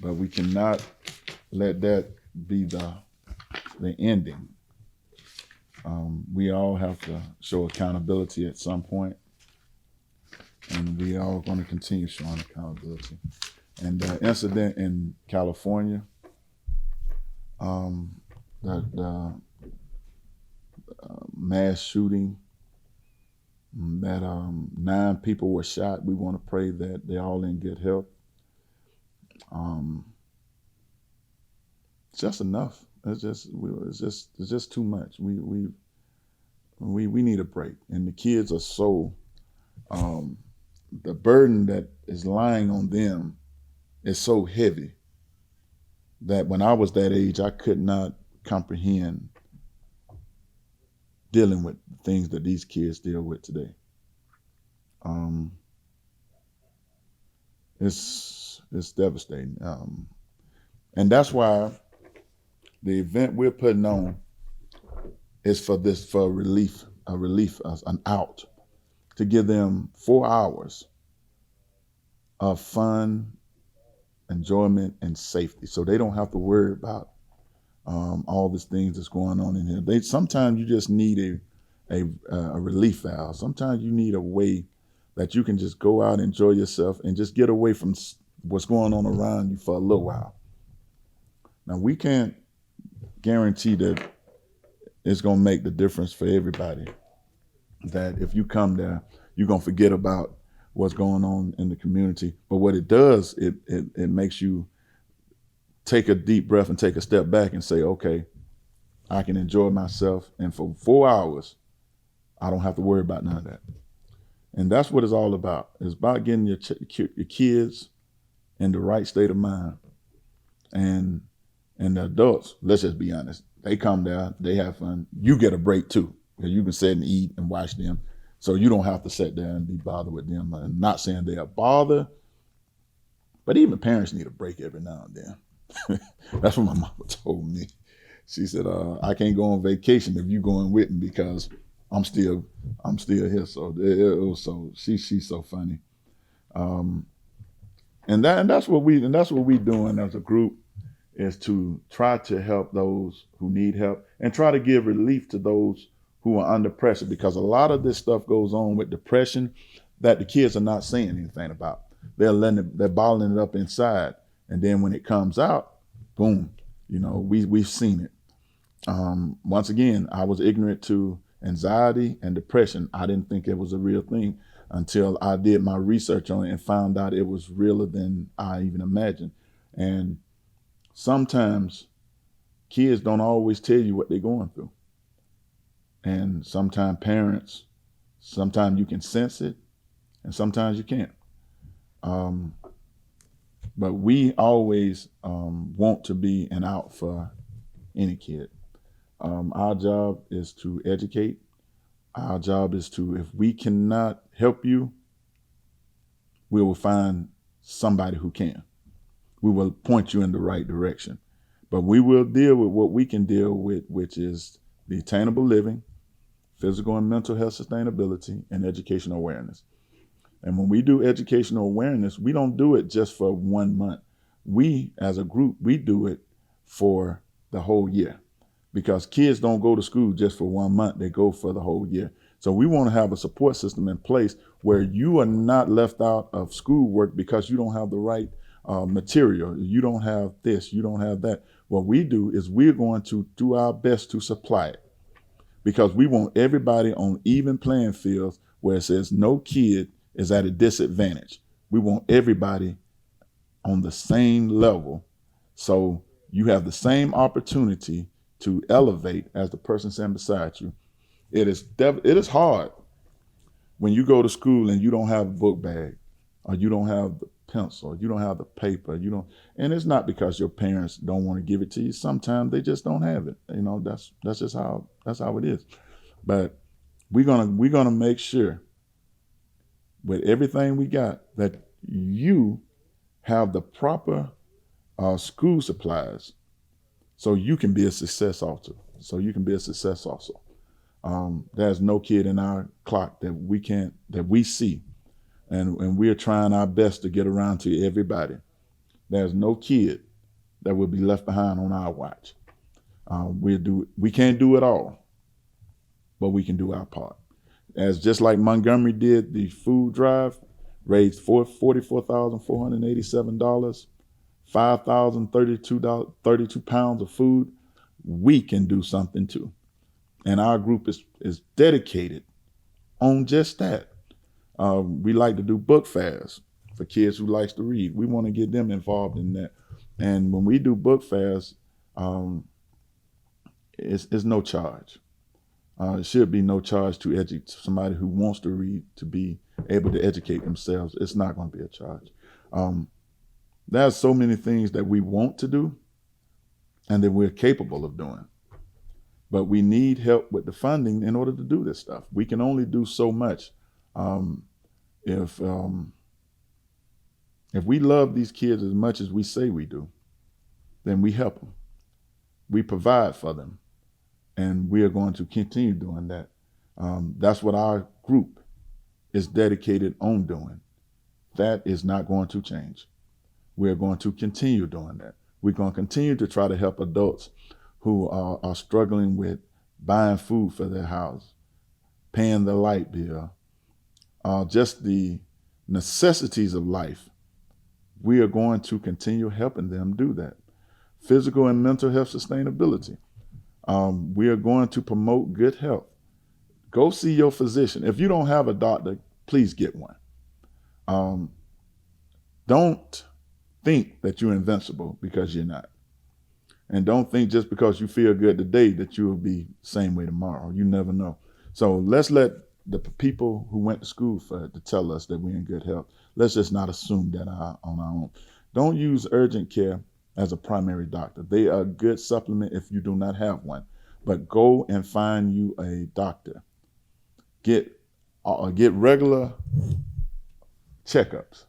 But we cannot let that be the ending. We all have to show accountability at some point, and we are all going to continue showing accountability. And the incident in California, the mass shooting, that 9 people were shot. We want to pray that they're all in good health. It's just enough. It's just too much. We need a break. And the kids are so the burden that is lying on them is so heavy that when I was that age, I could not comprehend dealing with things that these kids deal with today. It's devastating. And that's why the event we're putting on is for relief, an out, to give them 4 hours of fun enjoyment, and safety. So they don't have to worry about all these things that's going on in here. Sometimes you just need a relief valve. Sometimes you need a way that you can just go out and enjoy yourself and just get away from what's going on around you for a little while. Now, we can't guarantee that it's going to make the difference for everybody, that if you come there, you're going to forget about what's going on in the community. But what it does, it makes you take a deep breath and take a step back and say, okay, I can enjoy myself. And for 4 hours, I don't have to worry about none of that. And that's what it's all about. It's about getting your kids in the right state of mind. And the adults, let's just be honest, they come there, they have fun. You get a break too, because you can sit and eat and watch them. So you don't have to sit there and be bothered with them. I'm not saying they are bothered, but even parents need a break every now and then. That's what my mama told me. She said, I can't go on vacation if you going with me because I'm still here. So she's so funny. And that's what we doing as a group, is to try to help those who need help and try to give relief to those who are under pressure, because a lot of this stuff goes on with depression that the kids are not saying anything about. They're bottling it up inside, and then when it comes out, boom, we've seen it. Once again, I was ignorant to anxiety and depression. I didn't think it was a real thing until I did my research on it and found out it was realer than I even imagined. And sometimes kids don't always tell you what they're going through. And sometimes you can sense it, and sometimes you can't. But we always want to be an out for any kid. Our job is to educate. Our job is to, if we cannot help you, we will find somebody who can. We will point you in the right direction. But we will deal with what we can deal with, which is the attainable living, physical and mental health sustainability, and educational awareness. And when we do educational awareness, we don't do it just for 1 month. We, as a group, we do it for the whole year, because kids don't go to school just for 1 month. They go for the whole year. So we want to have a support system in place where you are not left out of schoolwork because you don't have the right material. You don't have this, you don't have that. What we do is we're going to do our best to supply it, because we want everybody on even playing fields where it says no kid is at a disadvantage. We want everybody on the same level, so you have the same opportunity to elevate as the person standing beside you. It is hard when you go to school and you don't have a book bag, or you don't have the pencil, you don't have the paper, and it's not because your parents don't want to give it to you. Sometimes they just don't have it. That's just how it is. But we're gonna make sure with everything we got that you have the proper school supplies, so you can be a success also. There's no kid in our clock that we see, and we're trying our best to get around to everybody. There's no kid that will be left behind on our watch. We can't do it all, but we can do our part. Just like Montgomery did the food drive, raised $44,487, 5,032 pounds of food. We can do something too. And our group is dedicated on just that. We like to do book fairs for kids who likes to read. We want to get them involved in that. And when we do book fairs, it's no charge. It should be no charge to educate somebody who wants to read to be able to educate themselves. It's not going to be a charge. There's so many things that we want to do and that we're capable of doing. But we need help with the funding in order to do this stuff. We can only do so much. If we love these kids as much as we say we do, then we help them. We provide for them. And we are going to continue doing that. That's what our group is dedicated on doing. That is not going to change. We're going to continue doing that. We're going to continue to try to help adults who are struggling with buying food for their house, paying the light bill, just the necessities of life. We are going to continue helping them do that. Physical and mental health sustainability. We are going to promote good health. Go see your physician. If you don't have a doctor, please get one. Don't think that you're invincible, because you're not. And don't think just because you feel good today that you will be the same way tomorrow. You never know. So let's let the people who went to school for it to tell us that we're in good health. Let's just not assume that on our own. Don't use urgent care as a primary doctor. They are a good supplement if you do not have one. But go and find you a doctor. Get regular checkups.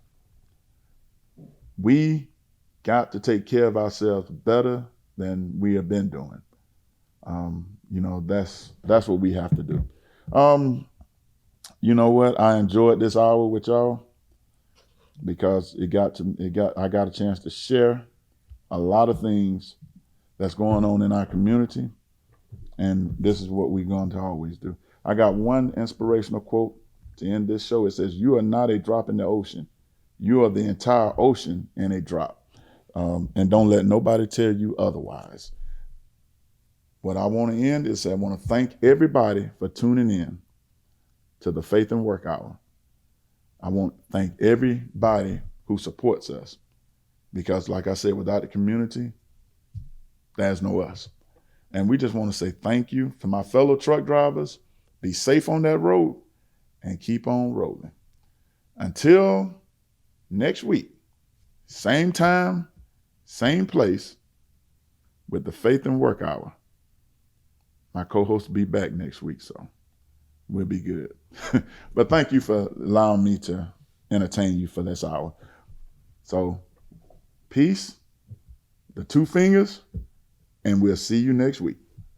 We got to take care of ourselves better than we have been doing. That's what we have to do. You know what? I enjoyed this hour with y'all because I got a chance to share a lot of things that's going on in our community, and this is what we're going to always do. I got one inspirational quote to end this show. It says, "You are not a drop in the ocean. You are the entire ocean in a drop." And don't let nobody tell you otherwise. What I want to end is I want to thank everybody for tuning in to the Faith and Work Hour. I want to thank everybody who supports us, because like I said, without the community, there's no us. And we just want to say thank you to my fellow truck drivers. Be safe on that road and keep on rolling. Until next week, same time, same place, with the Faith and Work Hour. My co-host will be back next week, so we'll be good. But thank you for allowing me to entertain you for this hour. So, peace, the two fingers, and we'll see you next week.